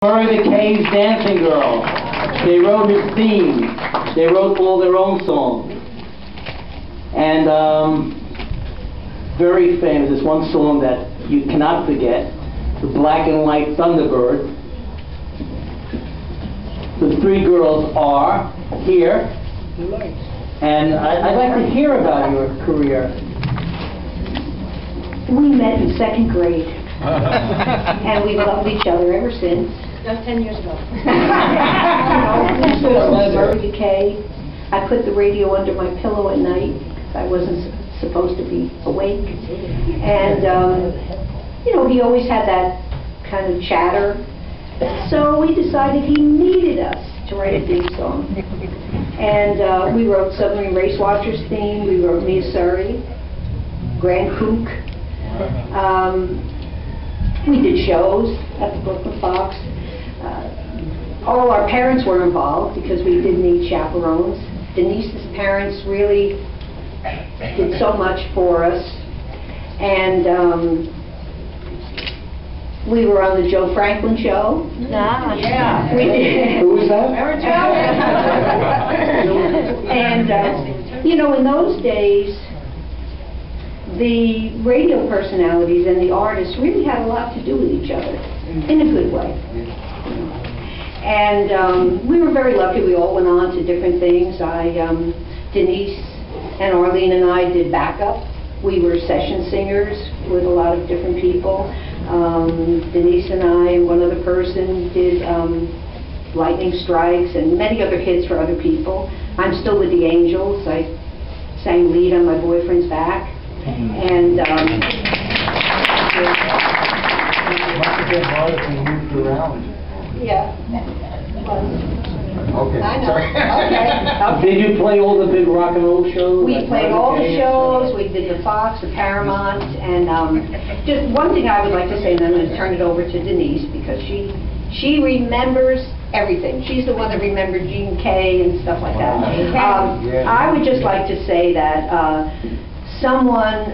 Ferri the Cave's Dancing Girl. They wrote his theme. They wrote all their own songs. And very famous. There's one song that you cannot forget, the Black and White Thunderbird. The three girls are here. And I'd like to hear about your career. We met in second grade. And we've loved each other ever since. That was 10 years ago. UK. I put the radio under my pillow at night because I wasn't supposed to be awake. And, you know, he always had that kind of chatter. So we decided he needed us to write a theme song. And we wrote Submarine Race Watchers theme, we wrote Mia Surrey, Grand Kook. We did shows at the Brooklyn Fox. All our parents were involved because we did need chaperones. Denise's parents really did so much for us. And we were on the Joe Franklin show. Ah, yeah. We did. Who was that? And, you know, in those days, the radio personalities and the artists really had a lot to do with each other, in a good way. And we were very lucky. We all went on to different things. Denise and Arleen and I did backup. We were session singers with a lot of different people. Denise and I and one other person did Lightning Strikes and many other hits for other people. I'm still with the Angels. I sang lead on My Boyfriend's Back. And Must have been hard if you moved around. yeah. Okay. I know. Okay. Did you play all the big rock and roll shows? We played all the shows. We did the Fox, the Paramount, and just one thing I would like to say, and I'm going to turn it over to Denise because she remembers everything. She's the one that remembered Gene Kay and stuff like that. I would just like to say that someone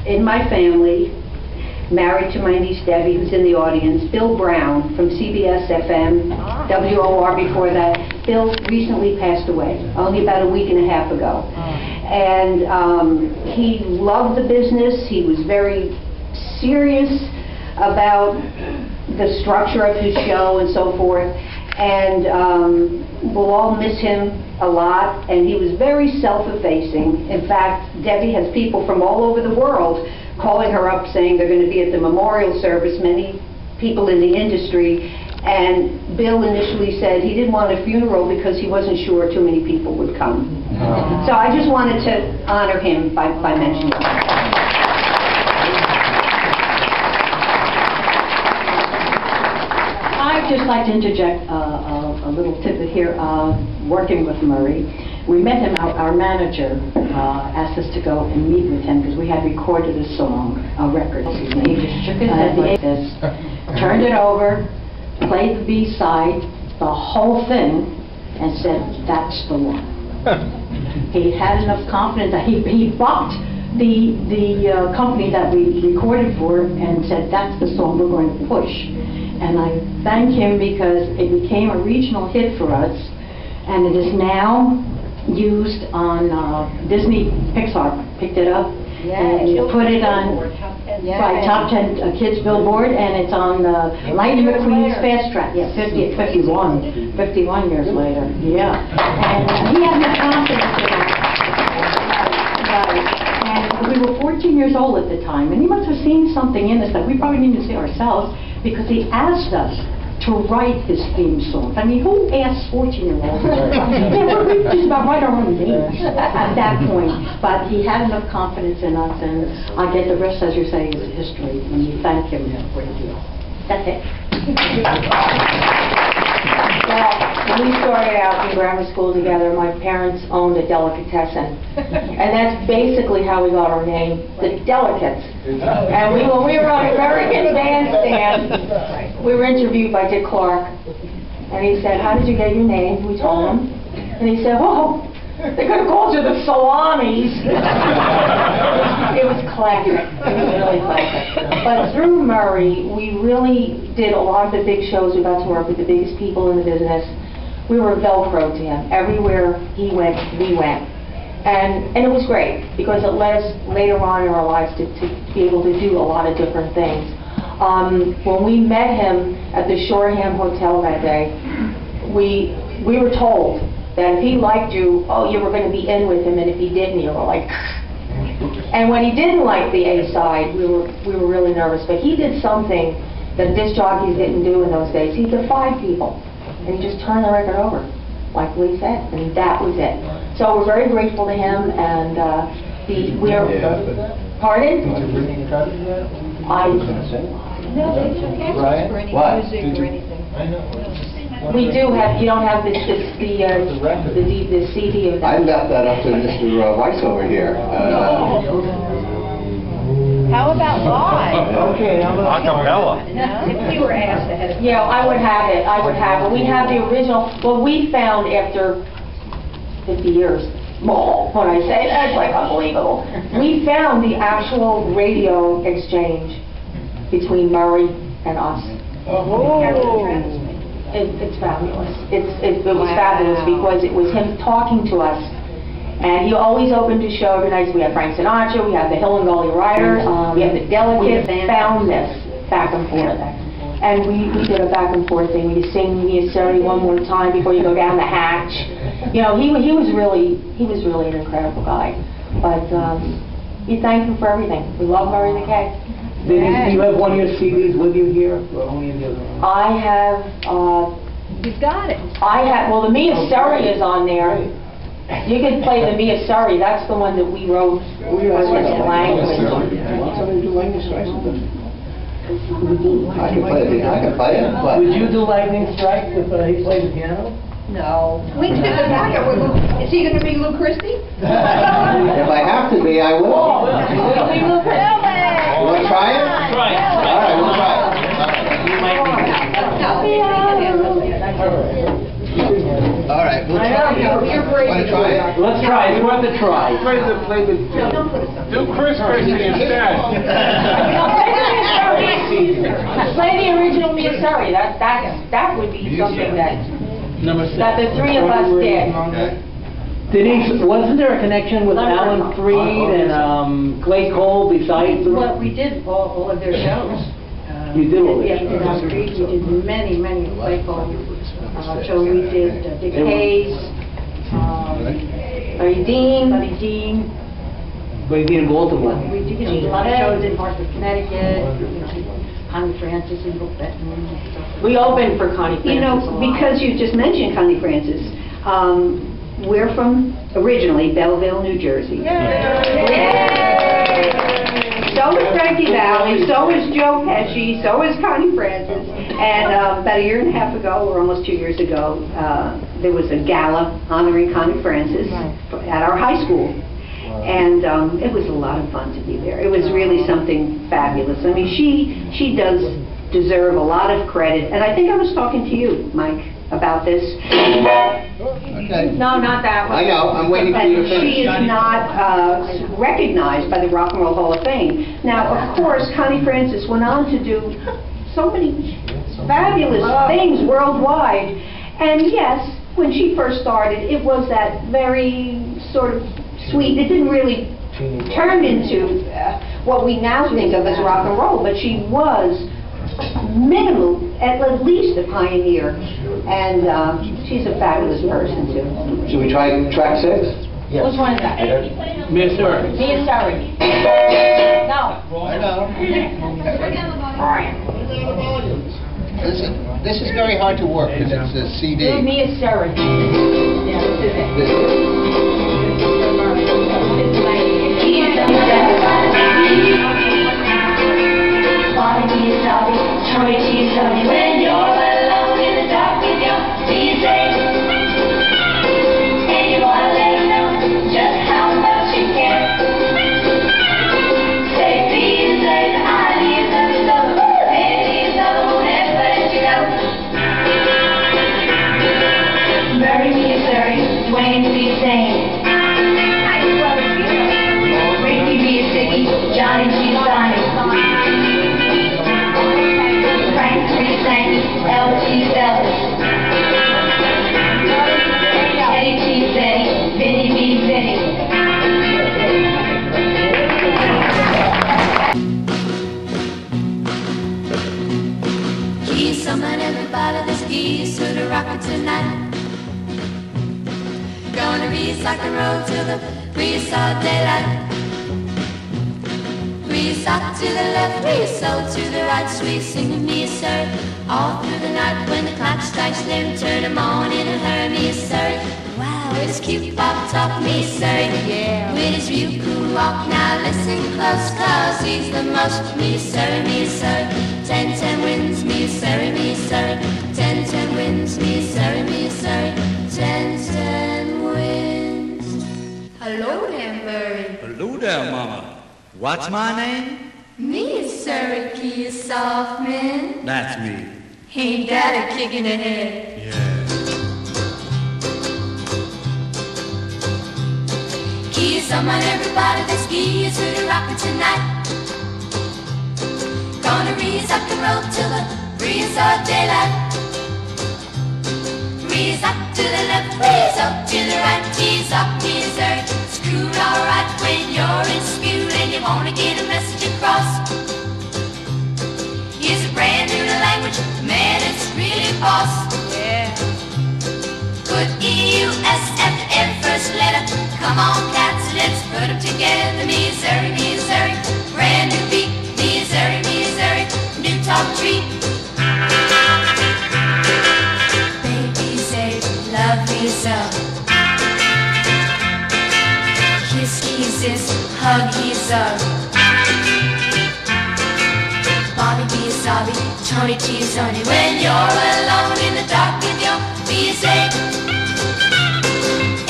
in my family, married to my niece Debbie, who's in the audience, Bill Brown from CBS FM, WOR before that. Bill recently passed away, only about a week and a half ago. And he loved the business. He was very serious about the structure of his show and so forth. And we'll all miss him a lot, and he was very self-effacing. In fact, Debbie has people from all over the world calling her up saying they're going to be at the memorial service, many people in the industry, and Bill initially said he didn't want a funeral because he wasn't sure too many people would come. So I just wanted to honor him by mentioning that. I'd just like to interject a little tidbit here. Working with Murray, we met him, our manager asked us to go and meet with him because we had recorded a song, a record. He just shook his head like this, turned it over, played the B-side, the whole thing, and said, "That's the one." He had enough confidence that he bucked the company that we recorded for and said, "That's the song we're going to push." And I thank him because it became a regional hit for us, and it is now used on Disney Pixar picked it up and put it on top 10 kids billboard, and it's on Lightning McQueen's Fast Track. Yeah, 51 years later. Yeah, and he had no confidence in that. And we were 14 years old at the time, and he must have seen something in us that we probably didn't even see ourselves, because he asked us to write his theme songs. I mean, who asks 14-year-olds? We just about write our own names at that point. But he had enough confidence in us, and I get the rest, as you say, is history, and we thank him a great deal. That's it. Well, when we started out in grammar school together, my parents owned a delicatessen. And that's basically how we got our name, the Delicates. And when we were on American Bandstand, we were interviewed by Dick Clark. And he said, "How did you get your name?" We told him. And he said, "Oh, They could have called you the Salamis. It was classic. It was really classic. But through Murray, we really did a lot of the big shows. We got to work with the biggest people in the business. We were Velcro to him. Everywhere he went, we went. And it was great, because it led us later on in our lives to be able to do a lot of different things. When we met him at the Shoreham Hotel that day, we were told that if he liked you, oh, you were going to be in with him, and if he didn't, you were like... And when he didn't like the A-side, we were really nervous. But he did something that disc jockeys didn't do in those days. He defied people, and he just turned the record over, like Lee said, and that was it. So we're very grateful to him, and pardon? No, they don't ask us for any music or anything. We do have, you don't have the CD of that. I left that up to Mr. Weiss over here. How about live? Okay, Acapella. If you were asked ahead of time. Yeah, I would have it. We have the original. Well, we found after 50 years, when I say that, it's like unbelievable. We found the actual radio exchange between Murray and us. It's fabulous. It was fabulous because it was him talking to us. And he always opened his show every night. We had Frank Sinatra, we had the Hill and Gully Riders, we had the Delegates. We found this back and forth. And we did a back and forth thing. We sing Me a Surrey one more time before you go down the hatch. You know, he was really an incredible guy. But we thank him for everything. We love Murray the K. Denise, do you have one of your CDs with you here? Or only in the other room? I have, You've got it. well, the Me a Surrey is on there. You can play the Me a Surrey. That's the one that we wrote with language. I can play it, but... Would you do Lightning Strike if he played the piano? No. Is he going to be Lou Christie? If I have to be, I will. You want to try it? Try it. All right, we'll try it. All right, we'll try it. Want to try it? Let's try it. It's worth a try. Do Chris Christie instead. Play the original Me a Surrey. That would be something that the three of us did. Okay. Denise, wasn't there a connection with Alan Freed and Clay Cole besides the... Well, we did all of their shows. You did all Yeah, we did Alan Freed. We did many Clay Cole. So we did Dick Hayes, Buddy Dean, But in Baltimore. We did a lot of shows in Hartford, Connecticut, Connie Francis and Brooke Bettman and stuff. We opened for Connie Francis. You know, because you just mentioned Connie Francis, we're from, originally, Belleville, New Jersey. So is Frankie Valli, so is Joe Pesci, so is Connie Francis. And about a year and a half ago, or almost 2 years ago, there was a gala honoring Connie Francis at our high school. And it was a lot of fun to be there. It was really something fabulous. I mean, she does deserve a lot of credit. And I think I was talking to you, Mike, about this. Okay. No, not that one. I know, I'm waiting for you to finish. She is not recognized by the Rock and Roll Hall of Fame. Now, of course, Connie Francis went on to do so many fabulous things worldwide. And yes, when she first started, it was that very sort of sweet, it didn't really turn into what we now think of as rock and roll, but she was minimal, at least a pioneer, and she's a fabulous person too. Should we try track 6? Yes. Which one is that? Miss Earth. Me a Surrey. No. I know. Listen, this is very hard to work because it's a CD. Do Me a Surrey. Yeah, this is it. This is it. When you're alone in the dark with your DJ, and you want to let him know just how much you care. Say please, say I need another love, and he's another won't ever let you go. Bury me a Surrey, Dwayne, please. Zane. Ricky B. Siggy, Johnny G. Sonny. Frank 3 Sankey, L.T. Elvis. Teddy T. Zeddy, Vinny B. Vinny. Summon everybody, this keys to the rocket tonight. Gonna recycle the road to the resort daylight. Resort to the left, resort to the right, sweet singing me, sir. All through the night when the clock strikes, then turn them on in a hurry, me, sir. Wow, it's cute pop top, me, sir. Yeah, with his real cool walk, now listen close, cause he's the most, me, sir, me, sir. 10-10 wins, me, sir, me, sir. 10-10 wins, me, sir, me, sir. 10-10 wins. Hello there, Murray. Hello there, Mama. What's my name? Me, sir, Key Softman. That's me. Ain't that a kick in the head? Yeah. Keys on everybody, this key is to the rocket tonight. Gonna breeze up the road till the breeze of daylight. Breeze up to the left, breeze up to the right, tease up, Missouri. Screwed alright when you're in school and you wanna get a message across. Here's a brand new language, man, it's really boss. Yeah. Put E-U-S after every first letter. Come on, cats, let's put them together. Missouri, Missouri, brand new beat. Missouri, Missouri, new top treat. Baby say, love me so. Kiss kisses, hug his up. Bobby be a sobby, Tony T's Tony. When you're alone in the dark with your BSA,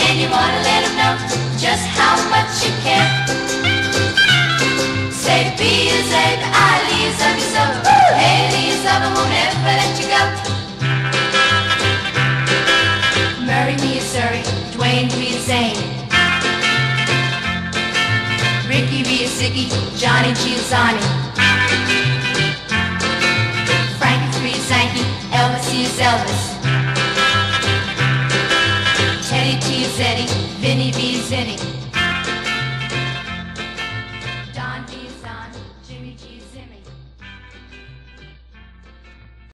and you wanna let him know just how much you care. Say be a say, I leave of you so. Hey, leaves of I won't ever let you go. Murray me a Surrey, Dwayne be a Zane. Ricky be a Sicky, Johnny Giussani. Frankie 3 Sankey, Elvis is Elvis. Teddy T Zeddy, Vinny B Zinny.